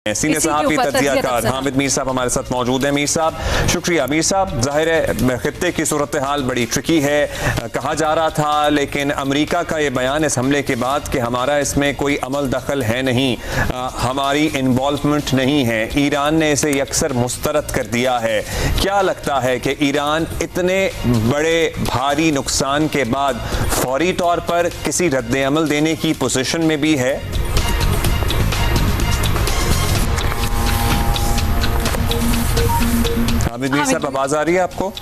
Senior सहाफ़ी तज्ज़ियाकार हामिद मीर साहब हमारे साथ मौजूद हैं। मीर साहब शुक्रिया। मीर साहब, ज़ाहिर है खित्ते की सूरत हाल बड़ी ट्रिकी है। कहा जा रहा था लेकिन अमेरिका का ये बयान इस हमले के बाद कि हमारा इसमें कोई अमल दखल है नहीं, हमारी इन्वॉल्वमेंट नहीं है, ईरान ने इसे यकसर मुस्तरद कर दिया है। क्या लगता है कि ईरान इतने बड़े भारी नुकसान के बाद फौरी तौर पर किसी रद्द अमल देने की पोजीशन में भी है? हामिद मीर साहब, आवाज आ रही है आपको?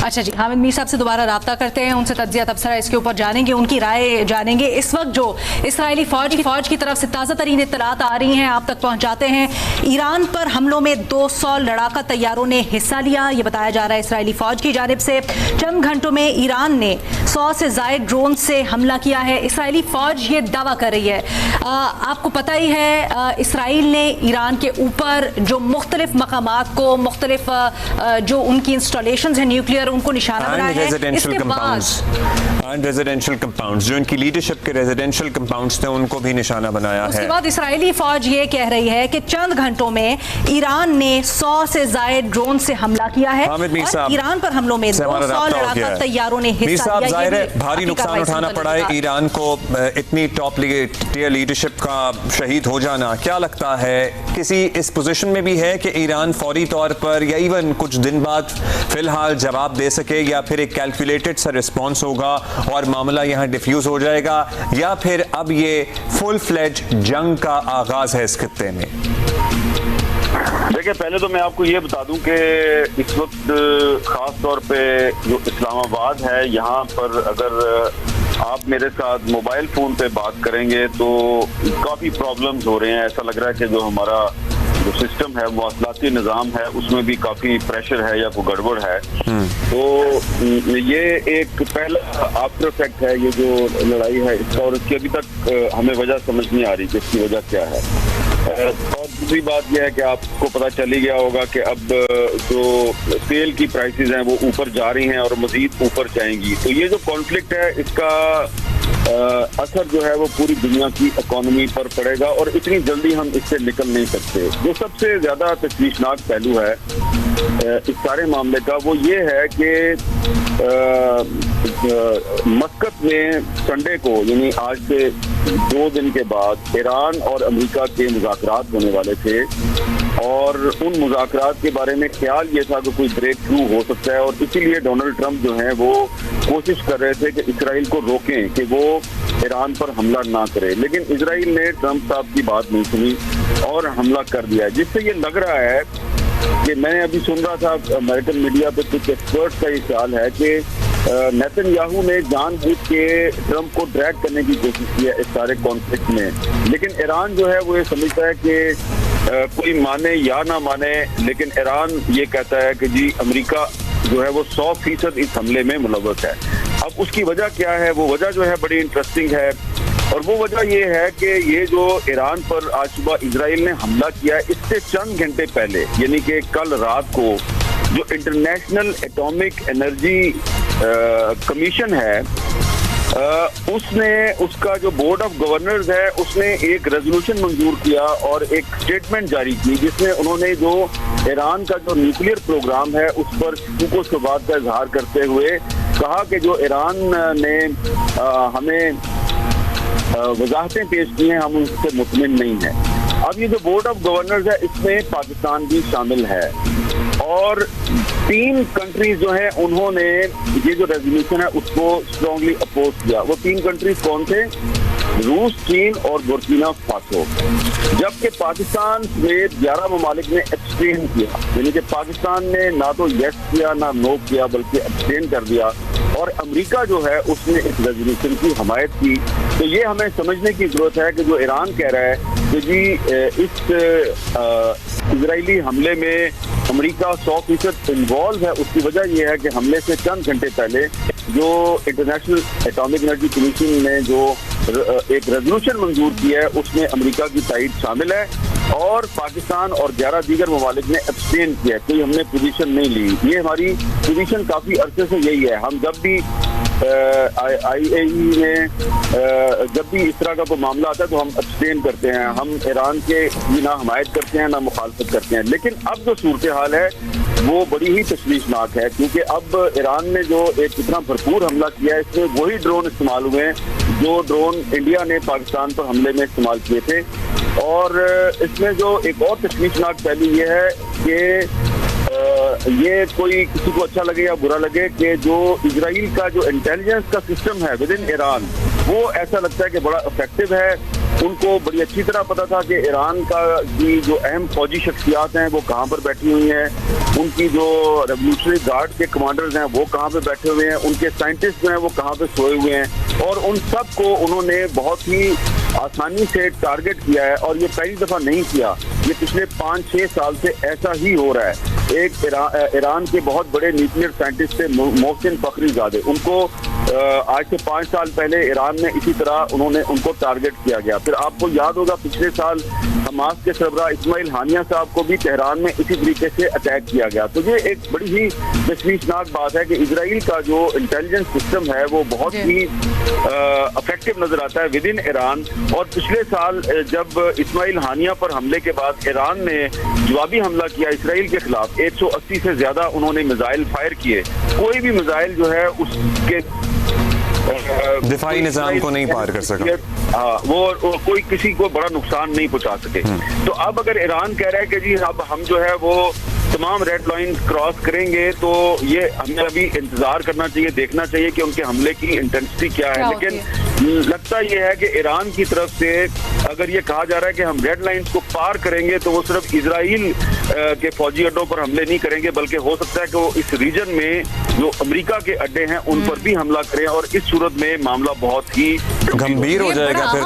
अच्छा जी, हामिद मीर साहब से दोबारा राब्ता करते हैं, उनसे तज्जिया तबसरा इसके ऊपर जानेंगे, उनकी राय जानेंगे। इस वक्त जो इसराइली फौज की तरफ से ताज़ा तरीन इत्तलात आ रही हैं, आप तक पहुंचाते हैं। ईरान पर हमलों में 200 लड़ाका तैयारों ने हिस्सा लिया, ये बताया जा रहा है इसराइली फौज की जानिब से। चंद घंटों में ईरान ने 100 से ज़ायद ड्रोन से हमला किया है। इसराइली फौज ये दावा कर रही है। आपको पता ही है इसराइल ने ईरान के ऊपर जो मुख्तलिफ मकामात को, मुख्तलिफ जो उनकी इंस्टॉलेशन है न्यूक्लियर, उनको निशाना बनाया है। इसके बाद रेजिडेंशियल कंपाउंड्स जो इनकी लीडरशिप के रेजिडेंशियल कंपाउंड्स थे उनको भी निशाना बनाया है। उसके बाद इसराइली फौज ये कह रही है कि चंद घंटों में ईरान ने 100 से ज़ायद ड्रोन से हमला किया है और ईरान पर हमलों में 200 लड़ाका तैयारों ने हिस्सा लिया। जाहिर है भारी नुकसान उठाना पड़ा है ईरान को, इतनी टॉप टियर लीडरशिप का शहीद हो जाना। क्या लगता है किसी इस पोजीशन में भी है कि ईरान फौरी तौर पर या इवन कुछ दिन बाद फिलहाल जवाब दे सके, या फिर एक कैलकुलेटेड सा रिस्पॉन्स होगा और मामला यहाँ डिफ्यूज हो जाएगा, या फिर अब ये फुल फ्लेज जंग का आगाज है इस खित्ते में? देखिए, पहले तो मैं आपको ये बता दूं कि इस वक्त खास तौर पे जो इस्लामाबाद है, यहाँ पर अगर आप मेरे साथ मोबाइल फोन पे बात करेंगे तो काफी प्रॉब्लम्स हो रहे हैं। ऐसा लग रहा है कि जो हमारा जो सिस्टम है, मवासलाती निज़ाम है, उसमें भी काफी प्रेशर है या कोई गड़बड़ है। तो ये एक पहला आफ्टर इफेक्ट है, ये जो लड़ाई है इसका, और इसकी अभी तक हमें वजह समझ नहीं आ रही कि इसकी वजह क्या है। और दूसरी बात यह है कि आपको पता चल ही गया होगा कि अब जो तेल की प्राइसेस हैं वो ऊपर जा रही हैं और मजीद ऊपर जाएंगी। तो ये जो कॉन्फ्लिक्ट है इसका असर जो है वो पूरी दुनिया की इकोनॉमी पर पड़ेगा और इतनी जल्दी हम इससे निकल नहीं सकते। जो सबसे ज्यादा तशवीशनाक पहलू है इस सारे मामले का वो ये है कि मस्कत में संडे को, यानी आज से 2 दिन के बाद, ईरान और अमेरिका के मुज़ाकरात होने वाले थे और उन मुज़ाकरात के बारे में ख्याल ये था कि कोई ब्रेक थ्रू हो सकता है और इसीलिए डोनाल्ड ट्रंप जो है वो कोशिश कर रहे थे कि इसराइल को रोकें कि वो ईरान पर हमला ना करे। लेकिन इसराइल ने ट्रंप साहब की बात नहीं सुनी और हमला कर दिया, जिससे ये लग रहा है कि मैंने अभी सुन रहा था अमेरिकन मीडिया पे कुछ एक्सपर्ट्स का ये ख्याल है कि नेतन्याहू ने जानबूझ के ट्रंप को ड्रैग करने की कोशिश की है इस सारे कॉन्फ्लिक्ट में। लेकिन ईरान जो है वो ये समझता है कि कोई माने या ना माने, लेकिन ईरान ये कहता है कि जी अमेरिका जो है वो 100% इस हमले में मुलव्वस है। अब उसकी वजह क्या है? वो वजह जो है बड़ी इंटरेस्टिंग है और वो वजह ये है कि ये जो ईरान पर आज सुबह इजराइल ने हमला किया है, इससे चंद घंटे पहले, यानी कि कल रात को, जो इंटरनेशनल एटॉमिक एनर्जी कमीशन है उसने, उसका जो बोर्ड ऑफ गवर्नर्स है, उसने एक रेजोल्यूशन मंजूर किया और एक स्टेटमेंट जारी की जिसमें उन्होंने जो ईरान का जो न्यूक्लियर प्रोग्राम है उस पर शुको शुबात का इजहार करते हुए कहा कि जो ईरान ने हमें वजाहतें पेश की हैं, हम उससे मुतमिन नहीं हैं। अब ये जो बोर्ड ऑफ गवर्नर्स है इसमें पाकिस्तान भी शामिल है और 3 कंट्रीज जो हैं उन्होंने ये जो रेजोल्यूशन है उसको स्ट्रांगली अपोज किया। वो 3 कंट्रीज कौन थे? रूस, चीन और बुर्किना फासो। जबकि पाकिस्तान समेत 11 ममालिक ने एब्सटेन किया, यानी कि पाकिस्तान ने ना तो यस किया ना नो किया बल्कि एब्सटेन कर दिया और अमेरिका जो है उसने इस रेजोल्यूशन की हमायत की। तो ये हमें समझने की जरूरत है कि जो ईरान कह रहा है कि जी इस इजरायली हमले में अमेरिका 100% इन्वॉल्व है, उसकी वजह यह है कि हमले से चंद घंटे पहले जो इंटरनेशनल एटॉमिक एनर्जी कमीशन ने जो एक रेजोल्यूशन मंजूर किया है उसमें अमेरिका की साइड शामिल है और पाकिस्तान और 11 दीगर ममालिक ने एब्सटेन किया है, कोई हमने पोजीशन नहीं ली। ये हमारी पोजीशन काफी अरसे से यही है। हम जब भी IAEA में जब भी इस तरह का कोई मामला आता है तो हम अब्सटेन करते हैं, हम ईरान के ना हिमायत करते हैं ना मुखालफत करते हैं। लेकिन अब जो सूरत हाल है वो बड़ी ही तशवीशनाक है, क्योंकि अब ईरान ने जो एक इतना भरपूर हमला किया है, इसमें वही ड्रोन इस्तेमाल हुए हैं जो ड्रोन इंडिया ने पाकिस्तान पर हमले में इस्तेमाल किए थे। और इसमें जो एक और तशवीशनाक पहलू ये है कि ये कोई किसी को अच्छा लगे या बुरा लगे कि जो इजराइल का जो इंटेलिजेंस का सिस्टम है विद इन ईरान, वो ऐसा लगता है कि बड़ा इफेक्टिव है। उनको बड़ी अच्छी तरह पता था कि ईरान का की जो अहम फौजी शख्सियात हैं वो कहाँ पर बैठी हुई हैं, उनकी जो रेवोल्यूशनरी गार्ड के कमांडर्स हैं वो कहाँ पे बैठे हुए हैं, उनके साइंटिस्ट जो हैं वो कहाँ पे सोए हुए हैं, और उन सब को उन्होंने बहुत ही आसानी से टारगेट किया है। और ये पहली दफा नहीं किया, ये पिछले 5-6 साल से ऐसा ही हो रहा है। एक ईरान के बहुत बड़े न्यूक्लियर साइंटिस्ट थे मोहसिन फखरीजादे, उनको आज से 5 साल पहले ईरान में इसी तरह उनको टारगेट किया गया। फिर आपको याद होगा पिछले साल हमास के सरबराह इस्माइल हानिया साहब को भी तेहरान में इसी तरीके से अटैक किया गया। तो ये एक बड़ी ही तशवीशनाक बात है कि इजराइल का जो इंटेलिजेंस सिस्टम है वो बहुत ही इफेक्टिव नजर आता है विद इन ईरान। और पिछले साल जब इस्माइल हानिया पर हमले के बाद ईरान ने जवाबी हमला किया इसराइल के खिलाफ, 180 से ज्यादा उन्होंने मिसाइल फायर किए। कोई भी मिसाइल जो है उसके दिफाई निजाम को नहीं पार कर सका, हाँ, वो कोई किसी को बड़ा नुकसान नहीं पहुंचा सके। तो अब अगर ईरान कह रहा है कि जी अब हम जो है वो तमाम रेड लाइन क्रॉस करेंगे, तो ये हमें अभी इंतजार करना चाहिए, देखना चाहिए कि उनके हमले की इंटेंसिटी क्या है। लेकिन लगता यह है कि ईरान की तरफ से अगर ये कहा जा रहा है कि हम रेड लाइंस को पार करेंगे तो वो सिर्फ इजराइल के फौजी अड्डों पर हमले नहीं करेंगे, बल्कि हो सकता है कि वो इस रीजन में जो अमेरिका के अड्डे हैं उन पर भी हमला करें, और इस सूरत में मामला बहुत ही गंभीर हो जाएगा फिर।